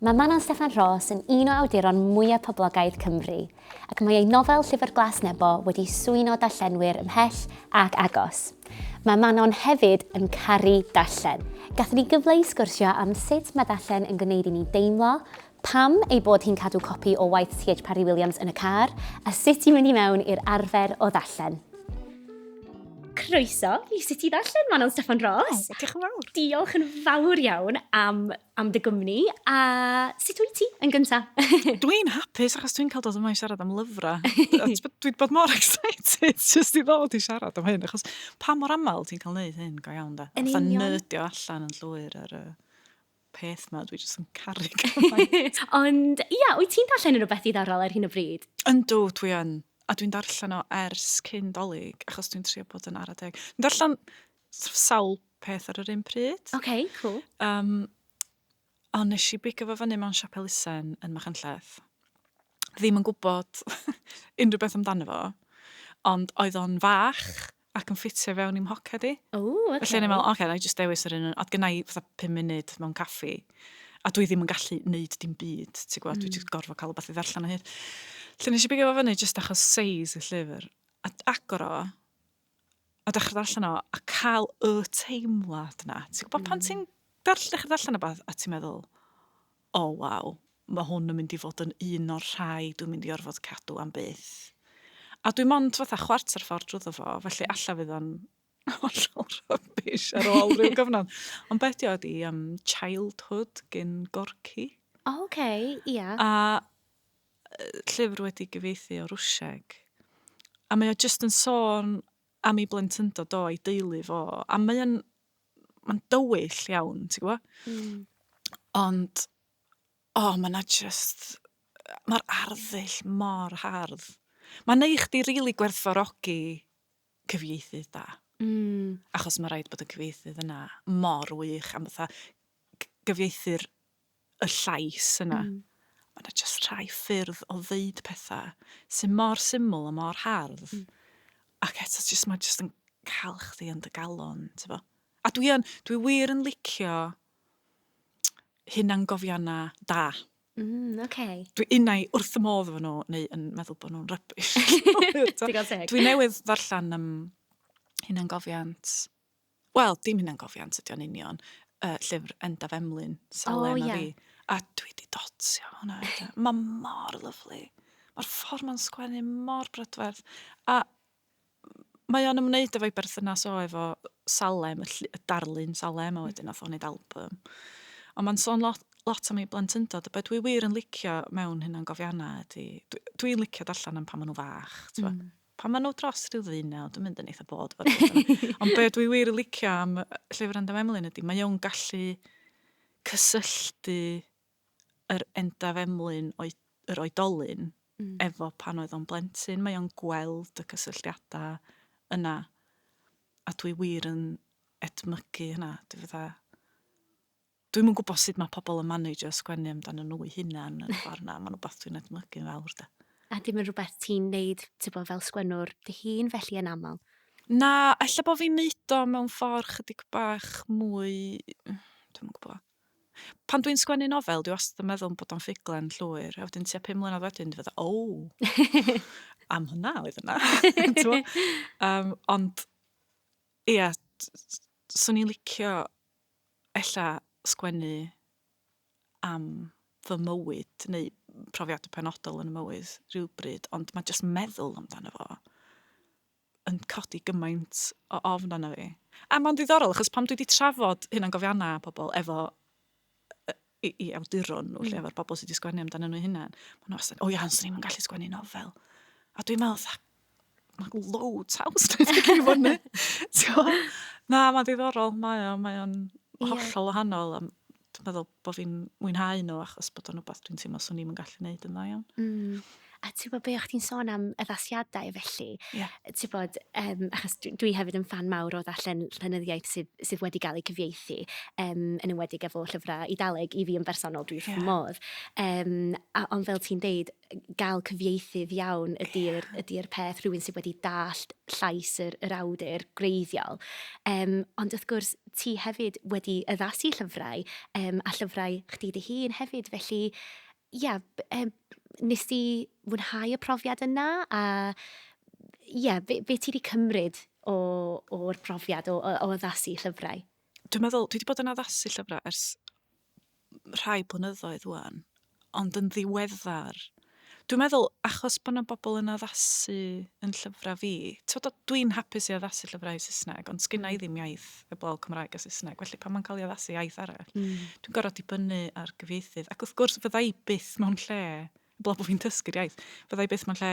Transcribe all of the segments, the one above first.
Mae Manon Steffan Ros yn un o awduron mwyaf poblogaidd Cymru, ac mae ei nofel Llyfr Glas Nebo wedi swyno darllenwyr ymhell ac agos. Mae Manon hefyd yn caru darllen. Gathon ni gyfle i sgwrsio am sut mae darllen yn gwneud i ni deimlo, pam ei bod hi'n cadw copi o waith Parry Williams yn y car, a sut i mynd i mewn i'r arfer o darllen. Croeso i sut i darllen, Manon Steffan Ros. Diolch yn fawr. Diolch yn fawr iawn am dy gwmni, a sut wyt ti yn gyntaf? Dwi'n hapus achos dwi'n cael dod yma i siarad am lyfrau. Dwi'n bod mor excited just i ddod i siarad am hyn, achos pa mor aml ti'n cael neud hyn go iawn da. Yn Fatha union. nerdio allan yn llwyr ar y peth ma, dwi jyst yn caru gymaint. Ond, ia, wyt ti'n darllen yn rhywbeth ddiddorol ar hyn o bryd? Yndw, dwi yn. A dwi'n darllen o ers cyn dolyg, achos dwi'n trio bod yn ara deg. Dwi'n darllen sawl peth ar yr un pryd. OK, cool. Ond nes i bigo fo fyny mewn siop elusen yn Machynlleth. Ddim yn gwybod unrhyw beth amdano fo, ond oedd o'n fach ac yn ffitio fewn i'm hoced i. O, OK. Felly ni'n meddwl, na i just dewis yr un, oedd gynna i fatha 5 munud mewn caffi, a dwi ddim yn gallu neud dim byd, ti'n gwybod, dwi wedi gorfod cael rhywbeth i ddarllen o hyd. Lle nes i bigo fo fyny jyst achos seis y llyfr, a agor o, a dechrau darllen o, a cael y teimlad yna. Ti'n gwybod pan ti'n dechrau darllen o beth, a ti'n meddwl, o waw, mae hwn yn mynd i fod yn un o'r rhai dwi'n mynd i orfod cadw am byth. A dwi'n mond fatha chwarter ffordd drwyddo fo, felly alla fydd o'n hollol rubbish ar ôl rhyw gyfnod. Ond beth ydi childhood gyn Gorky. O, OK, ia. A llyfr wedi gyfieithu o Rwsieg. A mae o jyst yn sôn am ei blentyndod o, ei deulu fo. A mae'n dywyll iawn, ti'n gwybod? Ond, mae'na jyst, mae'r arddull mor hardd. Mae'n neud chdi rili gwerthfawrogi cyfieithydd da. Achos mae rhaid bod y cyfieithydd yna mor wych am fatha gyfieithu'r y llais yna. Mae'n jyst rhai ffyrdd o ddeud pethau sy'n mor syml a mor hardd. Ac eto mae jyst yn cael chdi yn dy galon, ti'n bo? A dwi wir yn licio hunangofiannau da. OK. Dwi unai wrth y modd efo nhw, neu yn meddwl bod nhw'n rybys. Digon teg. Dwi newydd ddarllen hunangofiant, wel, dim hunangofiant ydi o'n union, llyfr Endaf Emlyn, Salem a fi. A dwi di dotio hwnna. Mae mor lyflu. Mae'r ffordd mae'n sgwennu mor brydferth. A mae o'n ymwneud efo'i berthynas o efo Salem, y darllen Salem, a wedyn nath o'n neud album. Ond mae'n sôn lot am ei blentyndod, a beth dwi wir yn licio mewn hunangofiannau ydi, dwi'n licio darllen am pan maen nhw fach. Pan maen nhw dros rhyw ddeunaw, dwi'n mynd yn eitha bod. Ond beth dwi wir yn licio am llyfr Endaf Emlyn ydi, mae o'n gallu cysylltu yr Endaf Emlyn yr oedolyn efo pan oedd o'n blentyn. Mae o'n gweld y cysylltiadau yna, a dwi wir yn edmygu hynna. Dwi'n yn gwybod sut mae pobl yn managio sgwennu amdano nhw eu hunan yn ffordd na. Mae'n rhywbeth dwi'n edmygu'n fawr da. A dim yn rhywbeth ti'n neud, ti'n bod, fel sgwennwr dy hun felly yn aml? Na, ella bod fi'n neud o mewn ffordd chydig bach mwy, dwi'n yn gwybod. Pan dwi'n sgwennu nofel, dwi wastad yn meddwl bod o'n ffuglen llwyr. A wedyn tua 5 mlynedd wedyn, dwi'n feddwl, am hynna oedd yna. Ond, ia, swn i'n licio ella sgwennu am fy mywyd, neu profiad y penodol yn y mywyd rhywbryd, ond mae jyst meddwl amdano fo yn codi gymaint o ofn arno fi. A mae'n ddiddorol, achos pam dwi wedi trafod hunangofiannau pobl efo i awduron nhw, lle efo'r bobl sydd wedi sgwennu amdano nhw hunan. Mae'n wastad, o ia, swn i'n gallu sgwennu nofel. A dwi'n meddwl, mae loads haws dwi'n gallu fyny. Na, mae'n ddiddorol, mae o'n hollol wahanol. Dwi'n meddwl bod fi'n mwynhau nhw achos bod o'n rhywbeth dwi'n teimlo swn i'n gallu neud yn dda iawn. A ti'n bod be o'ch ti'n sôn am addasiadau felly? Ie. Ti'n bod, achos dwi hefyd yn fan mawr o ddarllen llenyddiaeth sydd wedi cael ei cyfieithu, yn enwedig efo llyfrau Idalig, i fi yn bersonol dwi wrth fy modd. Ond fel ti'n deud, gael cyfieithydd iawn ydy'r peth, rhywun sydd wedi dallt llais yr awdur greiddiol. Ond wrth gwrs, ti hefyd wedi addasu llyfrau, a llyfrau chdi dy hun hefyd, felly nes ti fwynhau y profiad yna, a be ti wedi cymryd o'r profiad o addasu llyfrau? Dwi'n meddwl, dwi wedi bod yn addasu llyfrau ers rhai blynyddoedd wan, ond yn ddiweddar. Dwi'n meddwl, achos bod yna bobl yn addasu yn llyfrau fi, dwi'n hapus i addasu llyfrau i Saesneg, ond sgynna i ddim iaith heblaw Cymraeg a Saesneg, felly pan mae'n cael ei addasu iaith arall, dwi'n gorfod dibynnu ar gyfieithydd. Ac wrth gwrs, fydda i byth mewn lle, heblaw bod fi'n dysgu'r iaith, fydda i byth mewn lle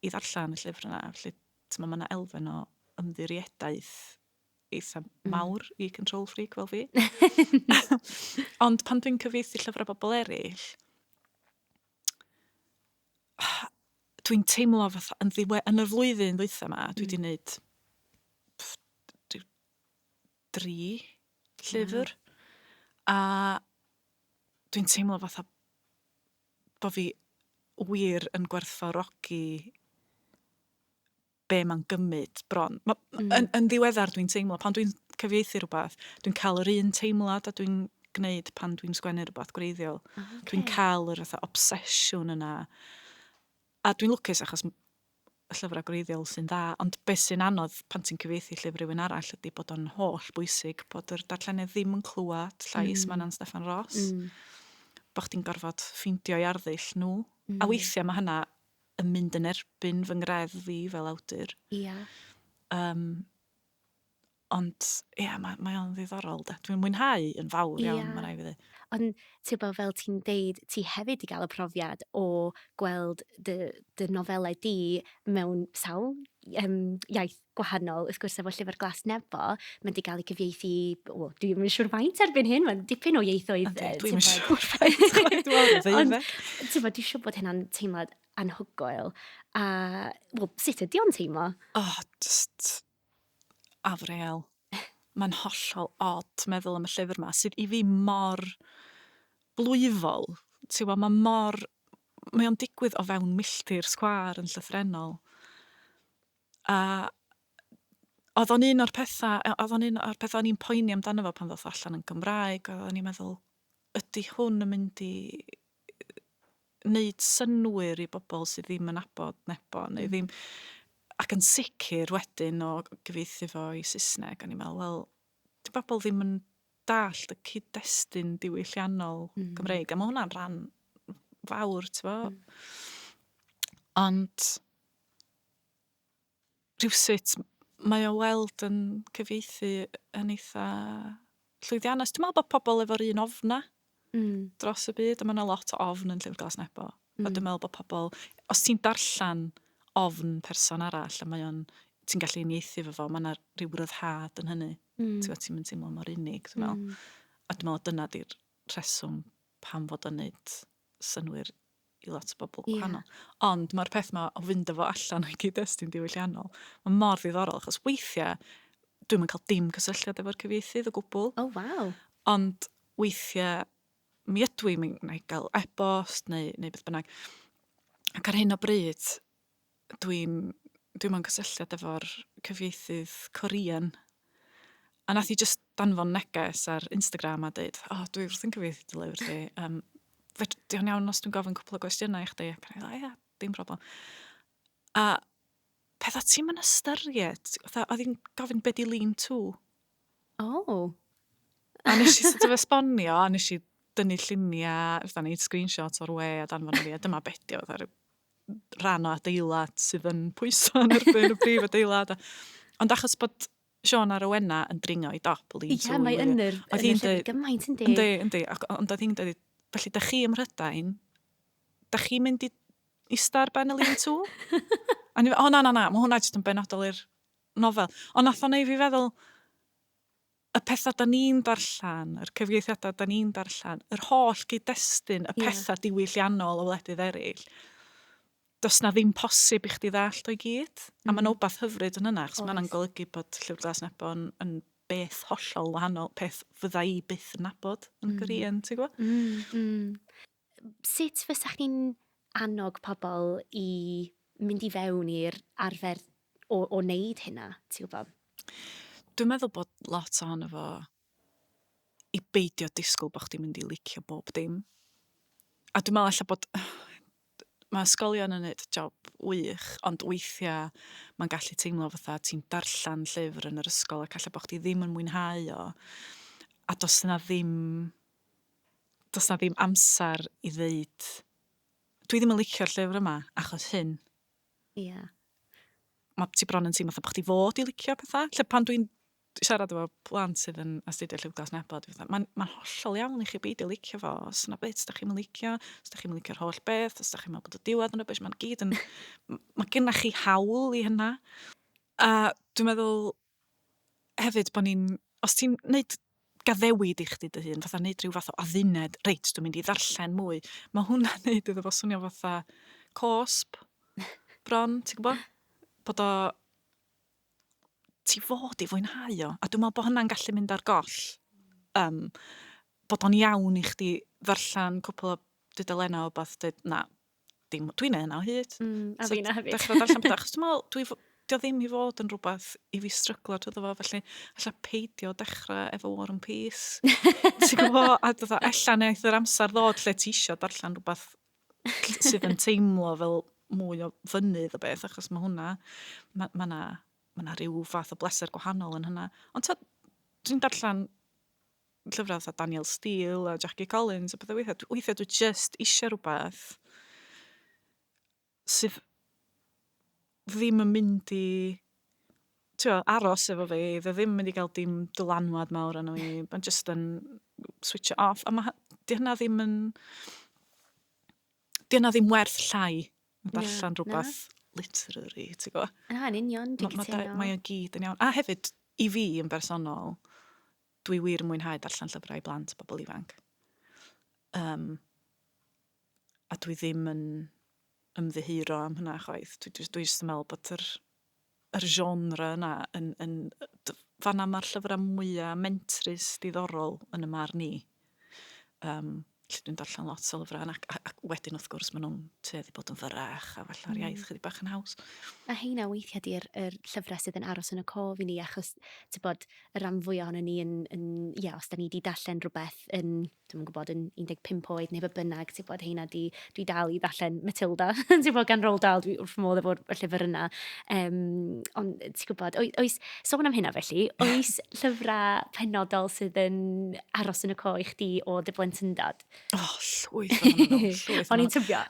i ddarllen y llyfr yna. Felly, mae yna elfen o ymddirieddaeth eitha mawr i control freak fel fi. Ond pan dwi'n cyfieithu llyfrau bobl eraill, dwi'n teimlo fatha yn y flwyddyn ddwytha yma, dwi wedi gwneud 3 llyfr, a dwi'n teimlo fatha bod fi wir yn gwerthfawrogi be mae'n gymryd bron. Yn ddiweddar dwi'n teimlo, pan dwi'n cyfieithu rhywbeth, dwi'n cael yr un teimlad a dwi'n gwneud pan dwi'n sgwennu rhywbeth gwreiddiol. Dwi'n cael yr obsesiwn yna. A dwi'n lwcus achos y llyfrau gwreiddiol sy'n dda, ond beth sy'n anodd pan ti'n cyfieithu llyfr rhywun arall ydy bod o'n holl bwysig bod yr darllenydd ddim yn clywed llais Manon Steffan Ros. Bod chdi'n gorfod ffeindio'i arddull nhw. A weithiau mae hynna yn mynd yn erbyn fy ngreddf fi fel awdur. Ond, mae o'n ddiddorol. Dwi'n mwynhau yn fawr iawn, mae'n rhaid fi ddweud. Ond ti'n bod fel ti'n deud, ti hefyd i gael y profiad o gweld dy nofelau di mewn sawl iaith gwahanol. Wrth gwrs efo Llyfr Glas Nebo, mae'n di gael ei cyfieithu, dwi'n siŵr faint erbyn hyn, mae'n dipyn o ieithoedd. Dwi'n siŵr faint. Ond ti'n siŵr bod hynna'n teimlad anhygoel. A, sut ydi o'n teimlo? Just afreal. Mae'n hollol odd meddwl am y llyfr yma, sydd i fi mor blwyfol. Mae o'n digwydd o fewn milltir sgwâr yn llythrennol. A oedd o'n un o'r pethau o'n i'n poeni amdano fo pan ddoth allan yn Gymraeg, oedd o'n i'n meddwl, ydy hwn yn mynd i wneud synwyr i bobl sydd ddim yn abod Nebo, neu ddim. Ac yn sicr wedyn o gyfieithu fo i Saesneg, o'n i'n meddwl, wel, di bobl ddim yn dallt y cyd-destun diwylliannol Gymreig, a mae hwnna'n rhan fawr, ti'n bo? Ond rhywsut mae o weld yn cyfieithu yn eitha llwyddiannus. Dwi'n meddwl bod pobl efo'r un ofna dros y byd, a mae yna lot o ofn yn Llyfr Glas Nebo. A dwi'n meddwl bod pobl, os ti'n darllen ofn person arall, a ti'n gallu uniaethu fo, mae yna rhyw ryddhad yn hynny. Ti'n mynd teimlo mor unig, dwi'n meddwl. A dwi'n meddwl dyna di'r rheswm pam fod yn neud synwyr i lot o bobl gwahanol. Ond mae'r peth ma o fynd efo allan o'i cyd-destun diwylliannol, mae mor ddiddorol, achos weithiau dwi'n mynd cael dim cysylltiad efo'r cyfieithydd o gwbl. Waw. Ond weithiau mi ydw i'n gael e-bost neu beth bynnag. Ac ar hyn o bryd, dwi'n mewn cysylltiad efo'r cyfieithydd Korean. A nath i just danfon neges ar Instagram a dweud, dwi wrth yn cyfieithu dy lyfr chi. Diolch iawn os dwi'n gofyn cwpl o gwestiynau i chdi. Ac yn ei, dim problem. A pethau ti'n mynd ystyried, oedd hi'n gofyn beth i lean to. A nes i sort of esbonio, a nes i dynnu lluniau, neud screenshots o'r we a danfon fi, a dyma bedio, rhan o adeilad sydd yn pwyso yn erbyn y brif adeilad. Ond achos bod Siôn ar Owena yn dringo i dop lean to. Ie, mae yn yr llyfr gymaint yn di. Yndi, ond oedd hi'n dweud, felly, da chi ym Mhrydain, da chi'n mynd i star ben y lean to? A ni fe, na, mae hwnna jyst yn benodol i'r nofel. Ond nath o'n ei fi feddwl, y pethau da ni'n darllen, yr cyfieithiadau da ni'n darllen, yr holl gyd-destun, y pethau diwylliannol o wledydd eraill, does na ddim posib I chdi ddallt o'i gyd. A mae'n wbath hyfryd yn yna, achos mae'n golygu bod Llyfr Glas Nebo yn beth hollol wahanol, peth fydda I byth yn nabod yn Gyrien, ti'n gwybod? Sut fysa chi'n annog pobl I mynd I fewn i'r arfer o wneud hynna, ti'n gwybod? Dwi'n meddwl bod lot ohono fo I beidio disgwyl bod chdi'n mynd I licio bob dim. A dwi'n meddwl allan bod mae ysgolion yn neud job wych, ond weithiau mae'n gallu teimlo fatha ti'n darllen llyfr yn yr ysgol ac allan bod chdi ddim yn mwynhau o. A does na ddim amser I ddeud dwi ddim yn licio'r llyfr yma achos hyn. Ie. Mae ti bron yn teimlo fatha bod chdi fod I licio pethau. Lle pan dwi'n siarad efo plant sydd yn astudio Llyfr Glas Nebo, mae'n hollol iawn I chi beidio licio fo. Os yna beth, os da chi'n licio, os da chi'n licio'r holl beth, os da chi'n meddwl bod y diwedd yn rybys, mae'n gyd yn... Mae genna chi hawl I hynna. A dwi'n meddwl hefyd bod ni'n... Os ti'n neud gaddewid I chdi dy hun, fatha neud rhyw fath o adduned, reit, dwi'n mynd I ddarllen mwy. Mae hwnna'n neud iddo fo swnio fatha cosp, bron, ti'n gwybod? Bod o... Ti fod I fwynhau o. A dwi'n meddwl bod hynna'n gallu mynd ar goll. Bod o'n iawn I chdi ddarllen cwpl o dudalennau o beth dweud, na, dwi'n neud hynna o hyd. A fi na hefyd. Dechrau darllen beth, achos dwi'n meddwl, dio ddim I fod yn rhywbeth I fi stryglo trwy fo, felly allan peidio dechrau efo War and Peace. Ti'n gwybod, a dda, allan eith yr amser ddod lle ti isio darllen rhywbeth sydd yn teimlo fel mwy o fynydd o beth, achos mae hwnna, mae na rhyw fath o bleser gwahanol yn hynna. Ond dwi'n darllen llyfrau fatha Daniel Steele a Jackie Collins a bethau weithiau dwi just eisiau rhywbeth sydd ddim yn mynd I aros efo fi, ddim yn mynd I gael dim dylanwad mawr arno fi, mae'n just yn switch it off. A di hynna ddim werth llai yn darllen rhywbeth literary, ti'n gwybod? Yn union, dwi'n cytuno. Mae o gyd yn iawn. A hefyd, I fi yn bersonol, dwi wir yn mwynhau darllen llyfrau I blant, bobl ifanc. A dwi ddim yn ymddiheuro am hynna chwaith. Dwi jyst yn meddwl bod yr genre yna fanna mae'r llyfrau mwyaf mentrus diddorol yn y marn I. Lle dwi'n darllen lot o lyfrau ac wedyn wrth gwrs maen nhw'n tueddu bod yn fyrach a falla'r iaith chydig bach yn haws. A heina weithiau di'r llyfrau sydd yn aros yn y cof I ni, achos ti'n bod y rhan fwy ohonyn ni os da ni di darllen rhywbeth yn, dwi'n gwybod, yn 15 oed neu bynnag, ti'n bod heina dwi dal I darllen Matilda, ti'n bod gan Roald Dahl, dwi wrth modd efo'r llyfr yna. Ond ti'n gwybod, oes, sôn am hynna felly, oes llyfrau penodol sydd yn aros yn y co I chdi o dy blentyndod? Llwyth. O'n i'n tybio.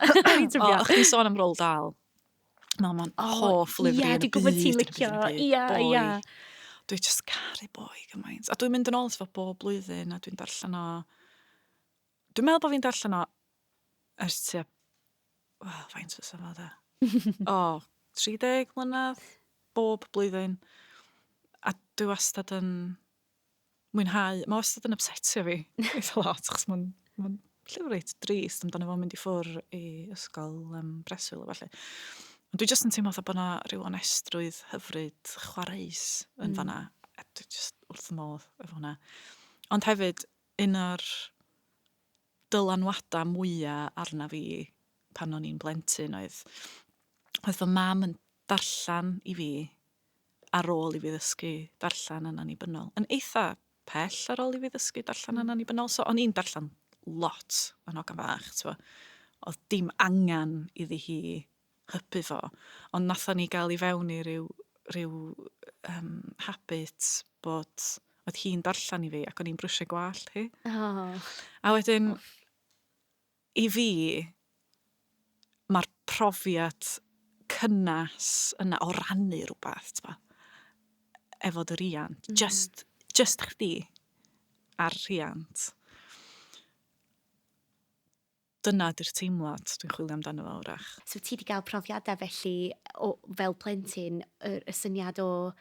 Chdi'n sôn am Roald Dahl. Mae'n hoff lyfr Ie, dwi'n gwybod ti'n licio. Ie. Dwi'n just caru boi gymaint. A dwi'n mynd yn ôl efo bob blwyddyn a dwi'n darllen o... Dwi'n meddwl bod fi'n darllen o ers tua... faint fysa fo da? 30 mlynedd, bob blwyddyn. A dwi wastad yn mwynhau... Mae wastad yn upsetio fi eitha lot, achos mae'n llyfr reit drist amdano fo mynd I ffwr I ysgol breswyl o falle. Ond dwi jyst yn teimlo bod yna rhyw onestrwydd hyfryd chwaraeus yn fanna. A dwi jyst wrth modd efo hwnna. Ond hefyd, un o'r dylanwadau mwyaf arna fi pan o'n i'n blentyn oedd fy mam yn darllen I fi ar ôl I fi ddysgu darllen yn annibynnol. Yn eitha pell ar ôl I fi ddysgu darllen yn annibynnol. So o'n i'n darllen lot yn hogan fach. Oedd dim angen iddi hi hypu fo. Ond nathon ni gael I fewn I ryw habit bod oedd hi'n darllen I fi ac o'n i'n brwsio gwallt hi. A wedyn, I fi, mae'r profiad cynnas yna o rannu rhywbeth, efo dy riant. Just chdi ar riant. Dyna di'r teimlad dwi'n chwilio amdano fo wrach. So ti wedi cael profiadau felly fel plentyn, y syniad o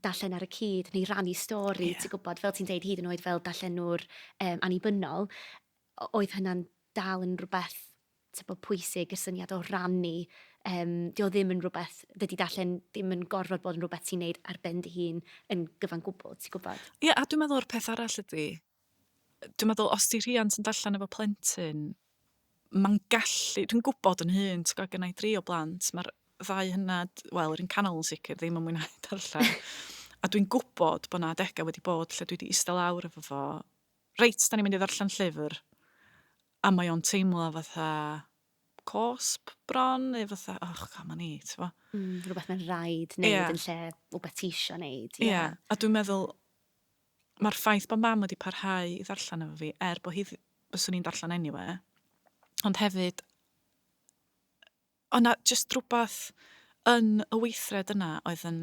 darllen ar y cyd, neu rannu stori, ti'n gwybod, fel ti'n deud hyd yn oed fel darllenwr annibynnol, oedd hynna'n dal yn rhywbeth pwysig, y syniad o rannu Di o ddim yn rhywbeth, dydy darllen ddim yn gorfod bod yn rhywbeth ti'n neud ar ben dy hun yn gyfan gwbl, ti'n gwybod? Ie, a dwi'n meddwl o'r peth arall ydy, dwi'n meddwl os di rhiant yn darllen efo plentyn, mae'n gallu, dwi'n gwybod yn hun, ti'n gwybod, gennau 3 o blant, mae'r ddau hynad, wel, yr un canol yn sicr, ddim yn mwynhau darllen. A dwi'n gwybod bod 'na adegau wedi bod lle dwi wedi eistedd lawr efo fo, reit, da ni'n mynd i ddarllen llyfr, a mae o'n teimlo fatha cosp bron, neu fatha, come on ni, ti'n fo? Rhywbeth mae'n rhaid neud yn lle rhywbeth ti isio neud. Ie, a dwi'n meddwl, mae'r ffaith bod mam wedi parhau i ddarllen efo fi, bod hi byswn i'n darllen anyway, ond hefyd, o'na just rhywbeth yn y weithred yna oedd yn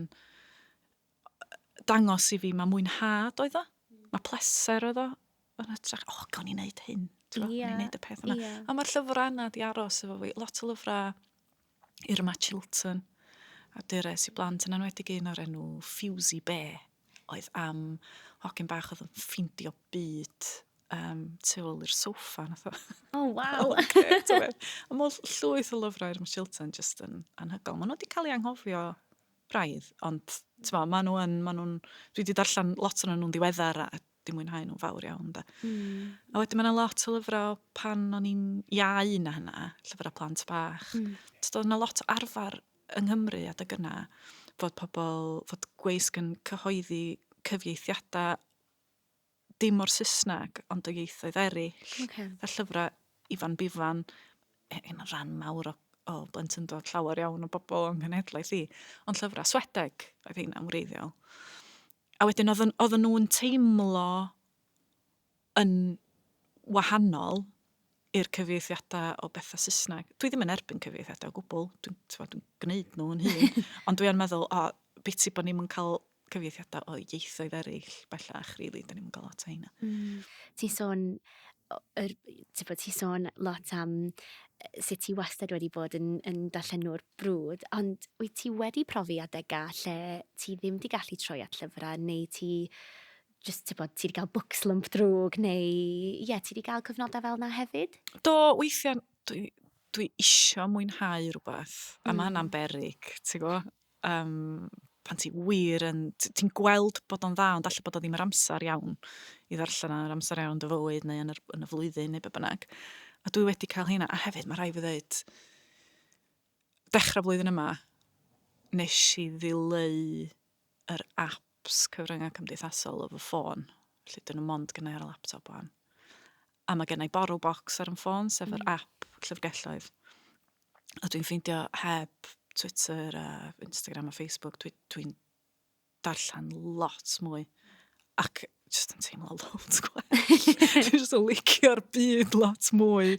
dangos i fi mae mwynhad oedd o, mae pleser oedd o, yn hytrach, gawn ni wneud hyn, gawn ni wneud y peth yna. A mae'r llyfrau yna di aros efo fi, lot o lyfrau Irma Chilton, a dures i blant yn enwedig un o'r enw Fusey Bear, oedd am hogyn bach oedd yn ffindio byd tu ôl i'r soffa. Waw! A mae llwyth o lyfrau Irma Chilton just yn anhygoel. Maen nhw wedi cael ei anghofio braidd, ond maen nhw'n, dwi wedi darllen lot o'n nhw'n ddiweddar a dim mwynhau nhw'n fawr iawn. A wedyn mae yna lot o lyfrau pan o'n i'n iau na hynna, llyfrau plant bach. Oedd yna lot o arfer yng Nghymru adeg yna fod gweisg yn cyhoeddi cyfieithiadau dim o'r Saesneg, ond o ieithoedd eraill. Fel llyfrau Ifan Bifan, un rhan mawr o blentyndod llawer iawn o bobl yng nghenhedlaeth i, ond llyfrau Swedeg oedd ein amwreiddiol. A wedyn oedden nhw'n teimlo yn wahanol i'r cyfieithiadau o bethau Saesneg. Dwi ddim yn erbyn cyfieithiadau o gwbl, dwi'n gwneud nhw'n hun, ond dwi'n meddwl, biti bod ni'n cael cyfieithiadau o ieithoedd eraill bellach, rili, da ni'n cael lot o hynna. Ti'n sôn lot am sut ti wastad wedi bod yn darllenwr brwd, ond wyt ti wedi profi adegau lle ti ddim wedi gallu troi at llyfrau, neu ti wedi cael book slump drwg, neu ti wedi cael cyfnodau fel yna hefyd? Do, weithiau dwi isio mwynhau rhywbeth, a mae hynna'n beryg, ti'n gwybod? Pan ti wir ti'n gweld bod o'n dda, ond allu bod o ddim yr amser iawn i ddarllen yr amser iawn dy fywyd neu yn y flwyddyn neu be bynnag. A dwi wedi cael hynna, a hefyd mae rhaid fi ddweud, dechrau flwyddyn yma, nes i ddileu yr apps cyfryngau cymdeithasol o fy ffôn, lle dyn nhw mond gynnau ar y laptop o'n. A mae gennau borrow box ar y ffôn, sef yr app llyfrgelloedd. A dwi'n ffeindio heb Twitter a Instagram a Facebook, dwi'n darllen lot mwy. Ac jyst yn teimlo lot gwell. Dwi'n jyst yn licio'r byd lot mwy.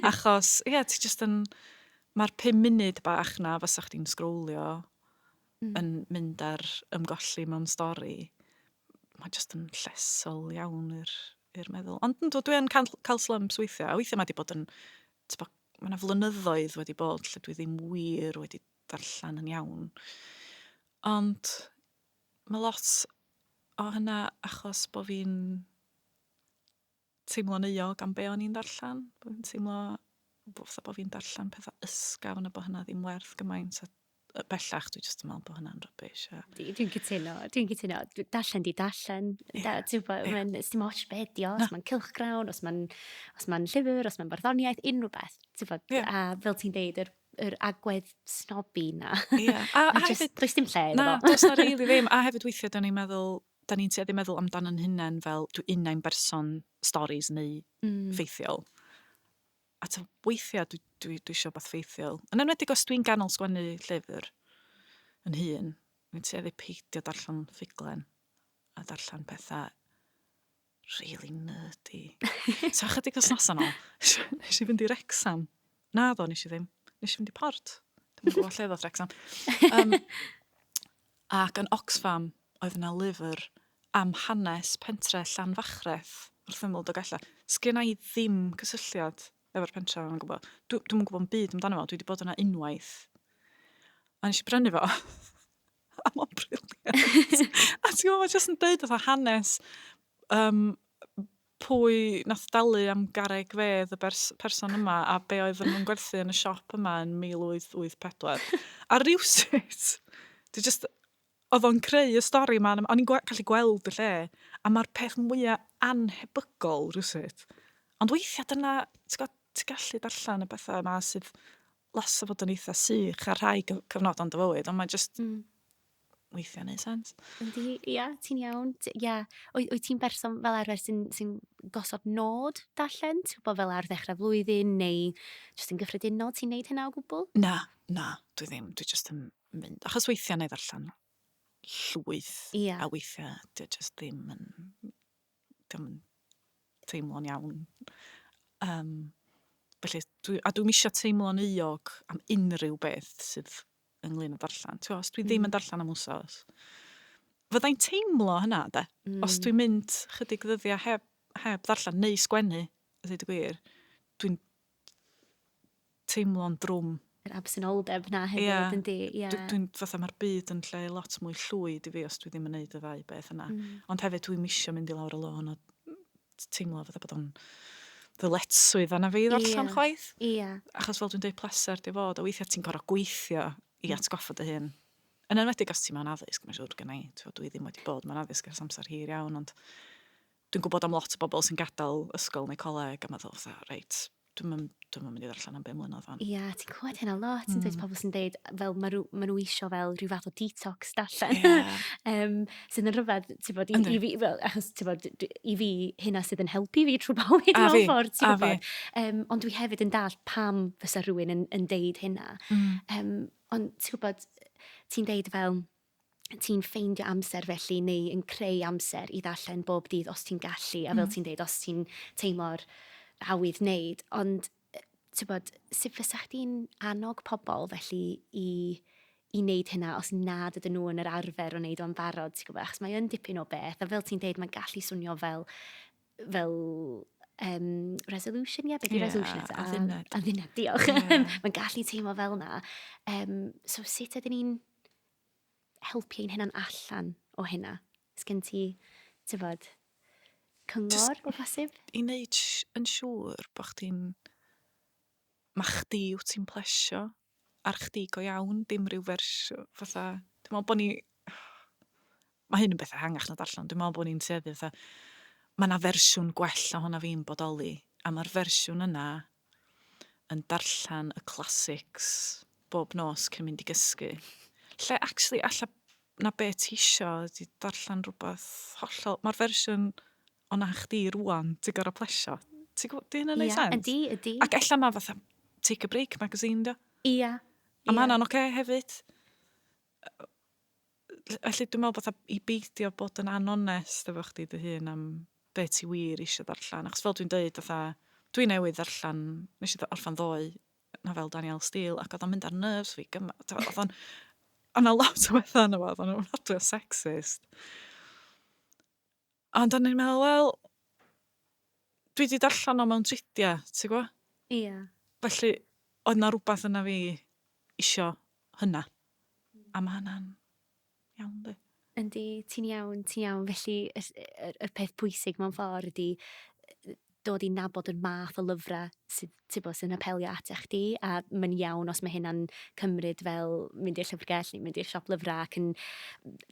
Achos, ti jyst yn, mae'r 5 munud bach na fysa chdi'n sgrowlio yn mynd ar ymgolli mewn stori. Mae jyst yn llesol iawn i'r meddwl. Ond dwi'n cael slumps weithiau. A weithiau mae wedi bod yn, mae yna flynyddoedd wedi bod lle dwi ddim wir wedi darllen yn iawn. Ond mae lot o hynna achos bod fi'n teimlo'n euog am be o'n i'n darllen. Bod fi'n teimlo bod fi'n darllen pethau ysgafn a bod hynna ddim werth gymaint. A bellach dwi jyst yn meddwl bod hynna'n rybys. Dwi'n cytuno. Darllen di darllen. It's dim ots beth os mae'n cylchgrawn, os mae'n llyfr, os mae'n barddoniaeth, unrhyw beth. A fel ti'n deud, yr agwedd snobi na. A hefyd, does dim lle. Na, does na rili ddim. A hefyd weithiau, da ni'n tueddu meddwl amdan yn hunain fel dwi unau'n berson storis neu ffeithiol. A weithiau dwi eisiau beth ffeithiol. Yn enwedig os dwi'n ganol sgwennu llyfr yn hun, dwi'n tueddu peidio darllen ffuglen a darllen pethau really nerdy. So chydig wythnosau nôl, nes i fynd i Wrecsam. Na ddo, nes i ddim. Nes i fynd i Port. Dwi'n gwybod lle ddoth Wrecsam. Ac yn Oxfam oedd yna lyfr am hanes pentre Llanfachreth wrth ymyl Dolgella. Sgynna i ddim cysylltiad efo'r pentre, dwi'n gwybod yn byd amdano fo, dwi wedi bod yna unwaith. A nes i brynu fo. A mae'n briliant. A ti'n gwybod, mae jyst yn dweud oedd hanes pwy nath dalu am garreg fedd y person yma a be oedd nhw'n gwerthu yn y siop yma yn 1884. A rywsut, oedd o'n creu y stori yma, o'n i'n gallu gweld y lle, a mae'r peth mwyaf anhebygol rywsut. Ond weithiau dyna, ti'n gallu darllen y bethau yma sydd las o fod yn eitha sych a rhai cyfnod ond dy fywyd, ond mae'n weithiau'n neud sens. Yndi, ia, ti'n iawn. Ia, wyt ti'n berson fel arfer sy'n gosod nod darllen? Ti'n gwybod fel ar ddechrau flwyddyn neu jyst yn gyffredinol ti'n neud hynna o gwbl? Na, dwi ddim. Dwi jyst yn mynd. Achos weithiau neu ddarllen llwyth. Ia. A weithiau, dwi jyst ddim yn teimlo'n iawn. Felly, dwi'n eisiau teimlo'n euog am unrhyw beth sydd ynglyn â darllen. Os dwi ddim yn darllen am wsos, fyddai'n teimlo hynna, de. Os dwi'n mynd chydig ddyddiau heb darllen neu sgwennu, a dweud y gwir, dwi'n teimlo'n drwm. Yr absenoldeb na hefyd, yndi. Dwi'n fatha mae'r byd yn lle lot mwy llwyd i fi os dwi ddim yn neud y ddau beth yna. Ond hefyd dwi'n eisiau mynd i lawr y lôn a teimlo fatha bod o'n ddyletswydd yna fi ddarllen chwaith. Achos fel dwi'n dweud pleser di fod, a weithiau ti'n gorau gweithio i atgoffa dy hun. Yn enwedig os ti mewn addysg, mae'n siŵr gynna i. Dwi ddim wedi bod mewn addysg ers amser hir iawn, ond dwi'n gwybod am lot o bobl sy'n gadael ysgol neu coleg a meddwl, reit, dwi'n mynd i ddarllen am 5 mlynedd fan. Ia, ti'n clywed hynna lot, yn dweud pobl sy'n deud, fel ma nhw isio fel rhyw fath o detox darllen. Sydd yn rhyfedd, ti'n bod, i fi, fel, achos, ti'n bod, i fi, hynna sydd yn helpu fi trwy bywyd mewn ffordd, ti'n gwybod. Ond dwi hefyd yn dall pam fysa rhywun yn deud hynna. Ond, ti'n gwybod, ti'n deud fel, ti'n ffeindio amser felly, neu yn creu amser i ddarllen bob dydd os ti'n gallu, a fel ti'n deud, os ti'n teimlo'r awydd wneud, ond ti'n bod, sut fysa chdi'n annog pobl felly i wneud hynna os nad ydyn nhw yn yr arfer o wneud o'n barod, ti'n gwybod, achos mae yn dipyn o beth, a fel ti'n deud, mae'n gallu swnio fel resolution, beth yw resolution eto? Adduned, diolch. Mae'n gallu teimlo fel yna. So sut ydyn ni'n helpu ein hynna'n allan o hynna? Sgen ti, ti'n bod, cyngor o bosib? I wneud yn siŵr bod chdi'n... Mae chdi wyt ti'n plesio ar chdi go iawn, dim rhyw fersiwn, fatha... Dwi'n meddwl bod ni... Mae hyn yn bethau hangach na darllen. Dwi'n meddwl bod ni'n sefyll fatha... Mae yna fersiwn gwell o hwnna fi'n bodoli. A mae'r fersiwn yna yn darllen y classics bob nos cyn mynd i gysgu. Lle, actually, alla na be ti isio ydi darllen rhywbeth hollol... Mae'r fersiwn o'na chdi rwan, ti'n gorau plesio. Di hynna'n neud sens? Ydy. Ac ella mae fatha Take a Break magazine, dio? Ia. A mae hwnna'n oce hefyd. Felly dwi'n meddwl fatha i beidio bod yn anonest efo chdi dy hun am be ti wir eisiau darllen. Achos fel dwi'n dweud, dwi'n newydd darllen, nes i orffan 2 nofel Daniel Steele, ac oedd o'n mynd ar nerves fi gymaint. Oedd o'n lot o bethau yna fo, oedd o'n ofnadwy o sexist. Ond o'n i'n meddwl, wel, dwi wedi darllen o mewn tridiau, ti'n gwybod? Ia. Felly, oedd na rhywbeth yna fi isio hynna. A mae hynna'n iawn, di. Yndi, ti'n iawn. Felly, y peth pwysig mewn ffordd ydi dod i nabod y math o lyfrau sy'n apelio at eich di, a mae'n iawn os mae hynna'n cymryd fel mynd i'r llyfrgell neu mynd i'r siop lyfrau ac yn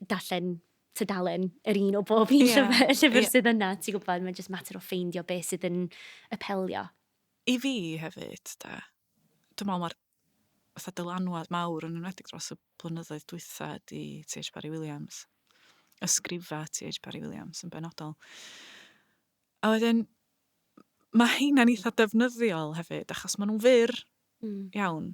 darllen darllen yr un o bob un llyfr sydd yna, ti'n gwybod, mae'n just mater o ffeindio beth sydd yn apelio. I fi hefyd, dwi'n meddwl mae'r fatha dylanwad mawr yn enwedig dros y blynyddoedd dwytha di T.H. Parry Williams. Ysgrifa T.H. Parry Williams yn benodol. A wedyn, mae heina'n eitha defnyddiol hefyd, achos maen nhw'n fyr iawn.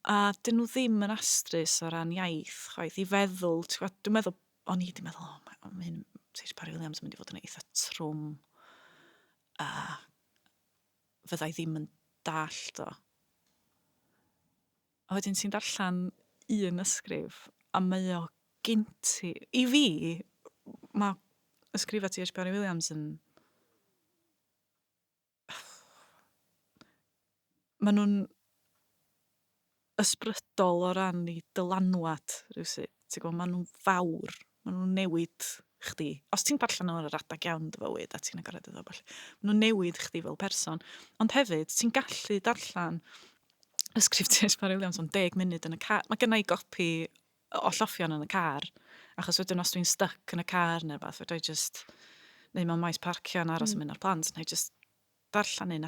A dyn nhw ddim yn astrus o ran iaith, chwaith, i feddwl, dwi'n meddwl, o'n i wedi meddwl, T.H. Parry Williams yn mynd i fod yn eitha trwm, a fyddai ddim yn dallt o. A wedyn ti'n darllen un ysgrif, a mae o gynti. I fi, mae ysgrifa T.H. Parry Williams yn... Maen nhw'n ysbrydol o ran i dylanwad rhywsut. Maen nhw'n fawr, maen nhw'n newid chdi. Os ti'n darllen o'r radag iawn dy fywyd a ti'n agored iddo, maen nhw'n newid chdi fel person. Ond hefyd, ti'n gallu darllen ysgrifft Parry Williams am 10 munud yn y car. Mae gennau gopi o lloffion yn y car, achos wedyn os dwi'n stuck yn y car neu fath, fedra i just, neu mewn maes parcio yn aros yn mynd ar plant, neu just darllen un,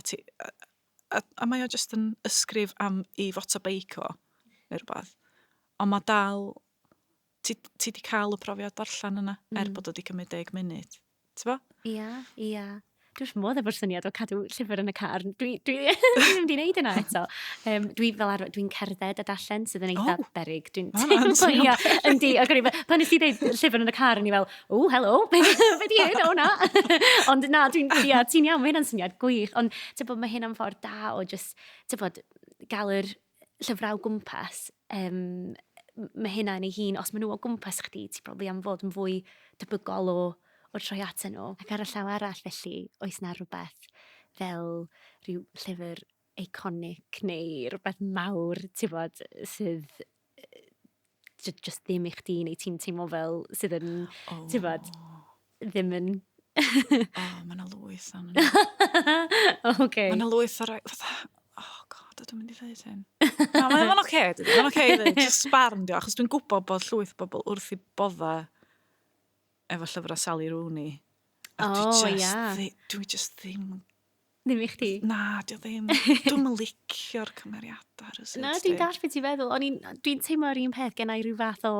a mae o just yn ysgrif am i foto beico, neu rhywbeth. Ond mae dal, ti di cael y profiad darllen yna, bod o di cymryd 10 munud. Ti'n bo? Ia. Dwi'n modd efo'r syniad o cadw llyfr yn y car. Dwi ddim wedi gwneud yna eto. Dwi'n cerdded a darllen sydd yn eitha berig. Yndi, pan nes ti dweud llyfr yn y car, yn i fel, helo, be di hyn, na. Ond na, ti'n iawn, mae hynna'n syniad gwych. Ond mae hynna'n ffordd da o just, gael yr llyfrau o gwmpas. Mae hynna yn ei hun, os maen nhw o gwmpas chdi, ti probably am fod yn fwy debygol o'r troi atyn nhw. Ac ar y llaw arall felly, oes na rhywbeth fel rhyw llyfr iconic neu rhywbeth mawr, sydd just ddim i chdi neu ti'n teimlo fel sydd yn, ddim yn... Mae yna lwyth am yna. Okay. Mae yna lwyth ar... God, ydw'n mynd i ddweud hyn. Mae'n oce, mae'n oce i ddweud, just sbarn dio, achos dwi'n gwybod bod llwyth o bobl wrth i bodda efo llyfr a Sally Rooney. Dwi just ddim... Ddim i chdi? Na, dwi'n yn licio'r cymeriadau. Na, dwi'n dall beth ti'n feddwl. Dwi'n teimlo'r un peth gennau rhyw fath o...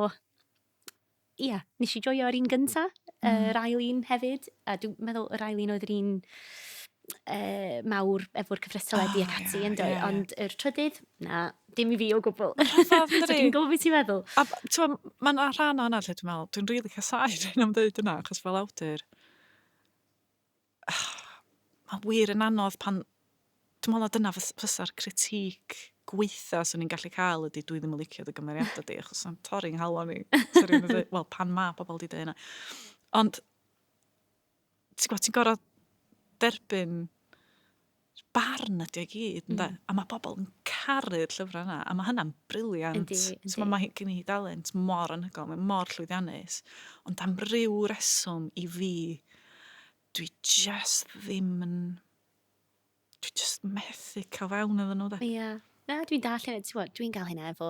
nes i joio'r un gynta, yr ail un hefyd. A dwi'n meddwl yr ail un oedd yr un mawr efo'r cyfrestyledu ac ati yn dweud. Ond yr trydydd, na, dim i fi o gwbl. So dwi'n gwybod beth ti'n meddwl. Mae'n rhan o hwnna lle dwi'n meddwl, dwi'n rili casau am dweud yna, achos fel awdur, mae'n wir yn anodd pan, dwi'n meddwl dyna fysa'r critig gweitha sy'n ni'n gallu cael ydy dwi ddim yn licio dy gymeriadau di, achos yn torri'n halon ni. Wel, pan mae pobl di dweud yna. Ond, ti'n gorau derbyn barn ydi o gyd, a mae pobl yn caru'r llyfrau yna, a mae hynna'n briliant. Mae gen i dalent mor anhygoel, mae mor llwyddiannus, ond am ryw reswm i fi, dwi just methu cael fewn iddyn nhw. Ia, na, dwi'n darllen, dwi'n gael hynna efo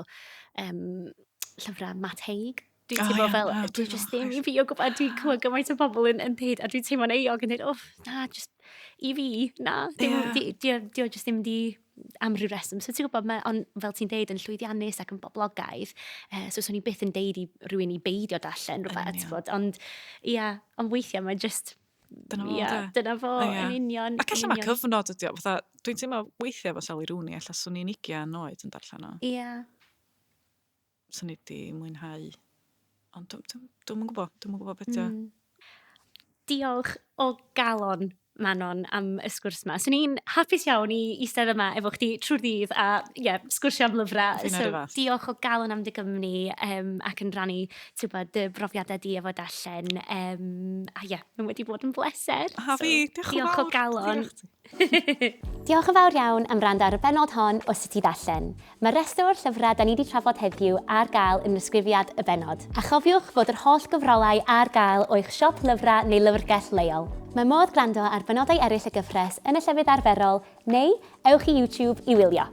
llyfrau Matt Haig. Dwi'n teimlo fel, dwi'n just ddim i fi o gwybod, dwi'n clywed gymaint o bobl yn dweud, a dwi'n teimlo'n eog yn dweud, na, just i fi, na, dio just ddim di am ryw reswm. So ti'n gwybod, ond fel ti'n deud, yn llwyddiannus ac yn boblogaidd, so swn i byth yn deud i rhywun i beidio darllen rhywbeth, ond ond weithiau mae just... Dyna fo, yn union. Ac allan mae cyfnod ydi o, dwi'n teimlo weithiau fo Sally Rooney, allan swn i'n 20 oed yn darllen o. Swn i di mwynhau. Ond dwi'n gwybod beth yw. Diolch o galon, Manon, am y sgwrs yma. Swn i'n hapus iawn i eistedd yma efo chdi trwy'r dydd a sgwrsio am lyfrau. Diolch o galon am dy Gymru ac yn rannu dy brofiadau di efo darllen. Mae'n wedi bod yn bleser. A fi, diolch o galon. Diolch yn fawr iawn am wrando ar y bennod hon o Sut i Darllen. Mae restr o'r llyfrau da ni wedi trafod heddiw ar gael yn ysgrifiad y bennod. A chofiwch fod yr holl gyfrolau ar gael o'ch siop lyfrau neu lyfrgell leol. Mae modd gwrando ar benodau eraill y gyfres yn y llefydd arferol neu ewch i YouTube i wylio.